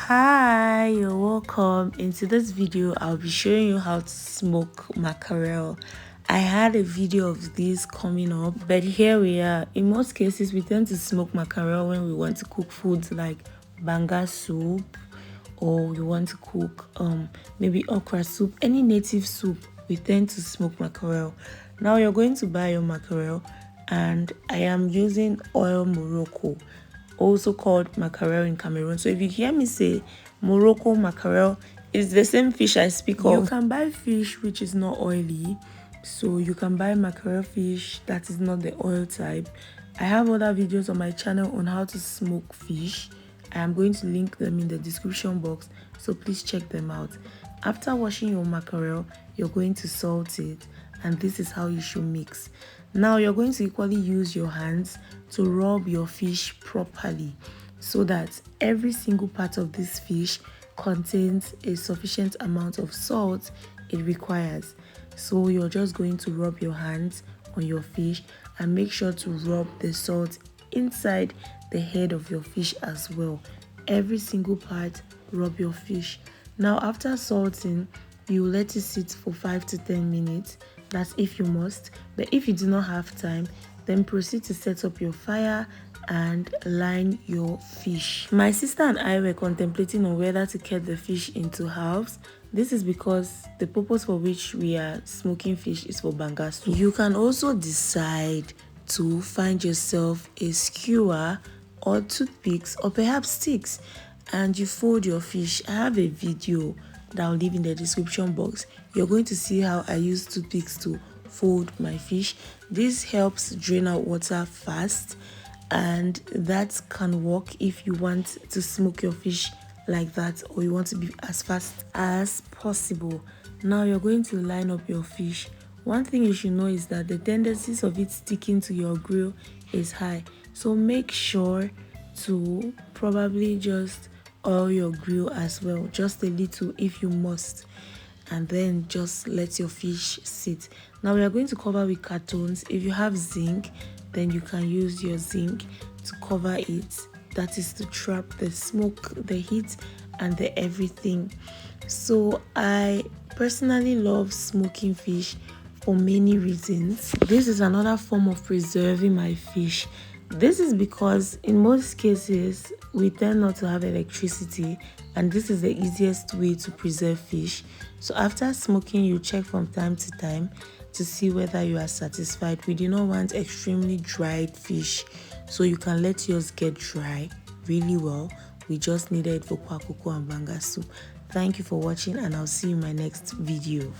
Hi, you're welcome. In today's video I'll be showing you how to smoke mackerel. I had a video of this coming up, but here we are. In most cases we tend to smoke mackerel when we want to cook foods like banga soup, or we want to cook maybe okra soup. Any native soup we tend to smoke mackerel. Now you're going to buy your mackerel, and I am using oil Morocco, also called mackerel in Cameroon. So if you hear me say Morocco mackerel, it's the same fish I speak of. You can buy fish which is not oily, so you can buy mackerel fish that is not the oil type. I have other videos on my channel on how to smoke fish. I am going to link them in the description box, so please check them out. After washing your mackerel, you're going to salt it, and this is how you should mix. Now you're going to equally use your hands to rub your fish properly, so that every single part of this fish contains a sufficient amount of salt it requires. So you're just going to rub your hands on your fish and make sure to rub the salt inside the head of your fish as well. Every single part, rub your fish. Now after salting, you let it sit for 5 to 10 minutes. That's if you must, but if you do not have time, then proceed to set up your fire and line your fish. My sister and I were contemplating on whether to cut the fish into halves. This is because the purpose for which we are smoking fish is for banga soup. You can also decide to find yourself a skewer or toothpicks or perhaps sticks, and you fold your fish. I have a video that I'll leave in the description box. You're going to see how I use toothpicks to fold my fish. This helps drain out water fast, and that can work if you want to smoke your fish like that, or you want to be as fast as possible. Now you're going to line up your fish. One thing you should know is that the tendencies of it sticking to your grill is high, so make sure to probably just oil your grill as well, just a little if you must, and then just let your fish sit. Now we are going to cover with cartons. If you have zinc, then you can use your zinc to cover it. That is to trap the smoke, the heat, and the everything. So I personally love smoking fish for many reasons. This is another form of preserving my fish. This is because in most cases we tend not to have electricity, and this is the easiest way to preserve fish. So after smoking, you check from time to time to see whether you are satisfied. We do not want extremely dried fish, so you can let yours get dry really well. We just needed it for kwakoko and banga soup. Thank you for watching, and I'll see you in my next video.